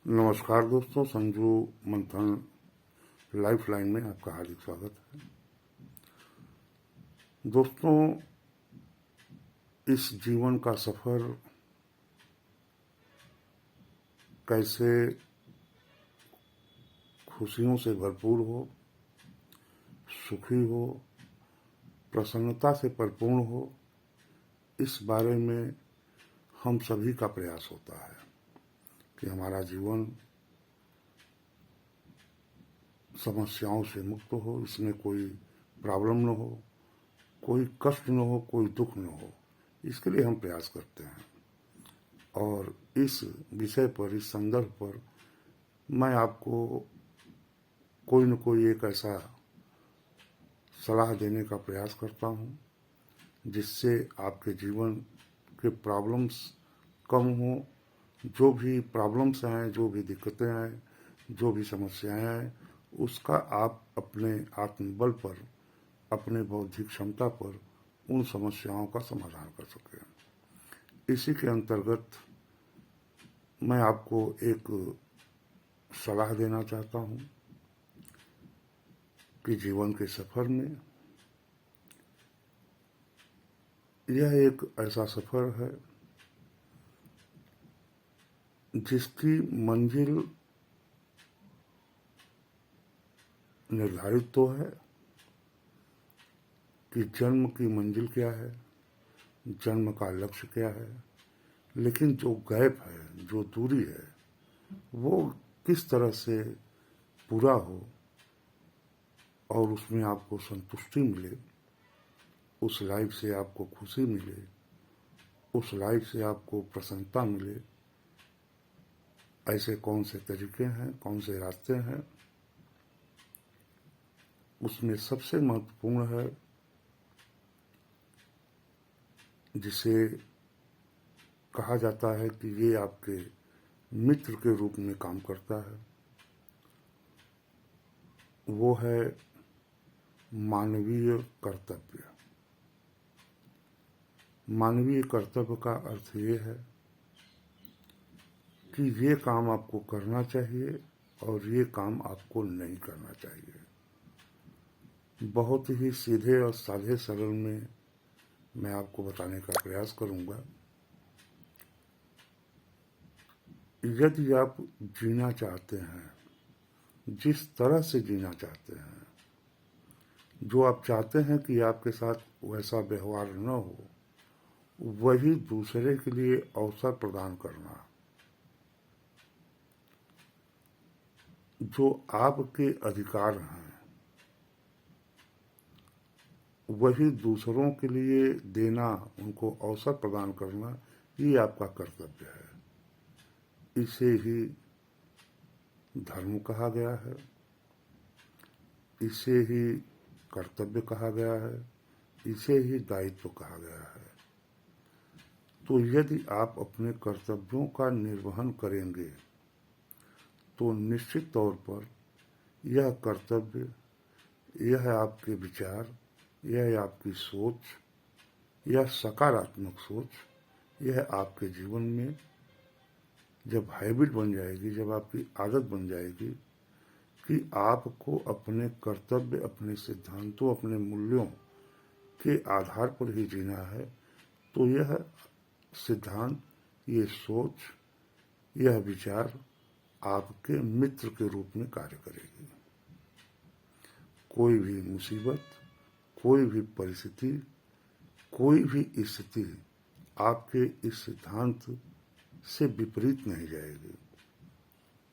नमस्कार दोस्तों, संजू मंथन लाइफ लाइन में आपका हार्दिक स्वागत है। दोस्तों, इस जीवन का सफर कैसे खुशियों से भरपूर हो, सुखी हो, प्रसन्नता से परिपूर्ण हो, इस बारे में हम सभी का प्रयास होता है कि हमारा जीवन समस्याओं से मुक्त हो, इसमें कोई प्रॉब्लम न हो, कोई कष्ट न हो, कोई दुख न हो। इसके लिए हम प्रयास करते हैं और इस विषय पर, इस संदर्भ पर मैं आपको कोई न कोई एक ऐसा सलाह देने का प्रयास करता हूँ जिससे आपके जीवन के प्रॉब्लम्स कम हो। जो भी प्रॉब्लम्स हैं, जो भी दिक्कतें हैं, जो भी समस्याएं हैं, उसका आप अपने आत्मबल पर, अपने बौद्धिक क्षमता पर उन समस्याओं का समाधान कर सकें। इसी के अंतर्गत मैं आपको एक सलाह देना चाहता हूँ कि जीवन के सफर में यह एक ऐसा सफर है जिसकी मंजिल निर्धारित तो है कि जन्म की मंजिल क्या है, जन्म का लक्ष्य क्या है, लेकिन जो गैप है, जो दूरी है, वो किस तरह से पूरा हो और उसमें आपको संतुष्टि मिले, उस लाइफ से आपको खुशी मिले, उस लाइफ से आपको प्रसन्नता मिले, ऐसे कौन से तरीके हैं, कौन से रास्ते हैं। उसमें सबसे महत्वपूर्ण है जिसे कहा जाता है कि ये आपके मित्र के रूप में काम करता है, वो है मानवीय कर्तव्य। मानवीय कर्तव्य का अर्थ ये है कि ये काम आपको करना चाहिए और ये काम आपको नहीं करना चाहिए। बहुत ही सीधे और साधे सरल में मैं आपको बताने का प्रयास करूंगा। यदि आप जीना चाहते हैं, जिस तरह से जीना चाहते हैं, जो आप चाहते हैं कि आपके साथ वैसा व्यवहार न हो, वही दूसरे के लिए अवसर प्रदान करना, जो आपके अधिकार हैं, वही दूसरों के लिए देना, उनको अवसर प्रदान करना, ये आपका कर्तव्य है। इसे ही धर्म कहा गया है, इसे ही कर्तव्य कहा गया है, इसे ही दायित्व कहा गया है। तो यदि आप अपने कर्तव्यों का निर्वहन करेंगे तो निश्चित तौर पर यह कर्तव्य, यह आपके विचार, यह आपकी सोच, यह सकारात्मक सोच, यह आपके जीवन में जब हैबिट बन जाएगी, जब आपकी आदत बन जाएगी कि आपको अपने कर्तव्य, अपने सिद्धांतों, अपने मूल्यों के आधार पर ही जीना है, तो यह सिद्धांत, ये सोच, यह विचार आपके मित्र के रूप में कार्य करेगी। कोई भी मुसीबत, कोई भी परिस्थिति, कोई भी स्थिति आपके इस सिद्धांत से विपरीत नहीं जाएगी।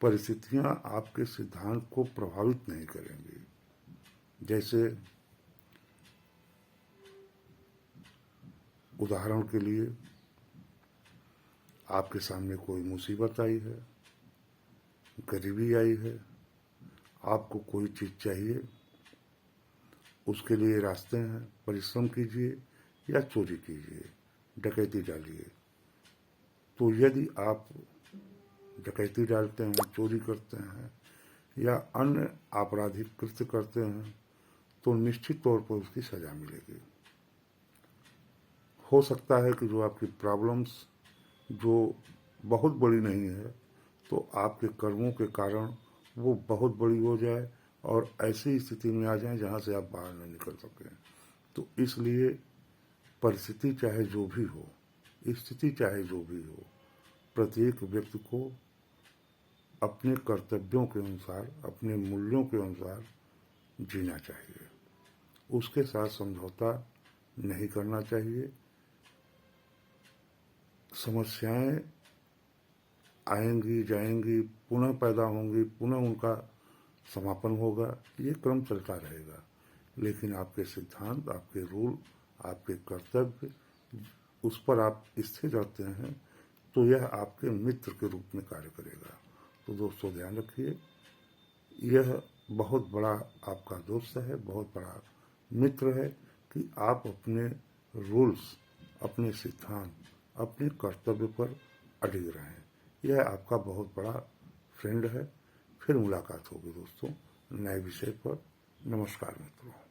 परिस्थितियां आपके सिद्धांत को प्रभावित नहीं करेंगी। जैसे उदाहरण के लिए, आपके सामने कोई मुसीबत आई है, गरीबी आई है, आपको कोई चीज चाहिए, उसके लिए रास्ते हैं। परिश्रम कीजिए या चोरी कीजिए, डकैती डालिए। तो यदि आप डकैती डालते हैं, चोरी करते हैं या अन्य आपराधिक कृत्य करते हैं, तो निश्चित तौर पर उसकी सजा मिलेगी। हो सकता है कि जो आपकी प्रॉब्लम्स जो बहुत बड़ी नहीं है, तो आपके कर्मों के कारण वो बहुत बड़ी हो जाए और ऐसी स्थिति में आ जाए जहाँ से आप बाहर नहीं निकल सकें। तो इसलिए परिस्थिति चाहे जो भी हो, स्थिति चाहे जो भी हो, प्रत्येक व्यक्ति को अपने कर्तव्यों के अनुसार, अपने मूल्यों के अनुसार जीना चाहिए। उसके साथ समझौता नहीं करना चाहिए। समस्याएं आएंगी जाएंगी, पुनः पैदा होंगी, पुनः उनका समापन होगा, ये क्रम चलता रहेगा। लेकिन आपके सिद्धांत, आपके रूल, आपके कर्तव्य, उस पर आप स्थिर रहते हैं तो यह आपके मित्र के रूप में कार्य करेगा। तो दोस्तों ध्यान रखिए, यह बहुत बड़ा आपका दोस्त है, बहुत बड़ा मित्र है कि आप अपने रूल्स, अपने सिद्धांत, अपने कर्तव्य पर अडिग रहें। यह आपका बहुत बड़ा फ्रेंड है। फिर मुलाकात होगी दोस्तों नए विषय पर। नमस्कार मित्रों।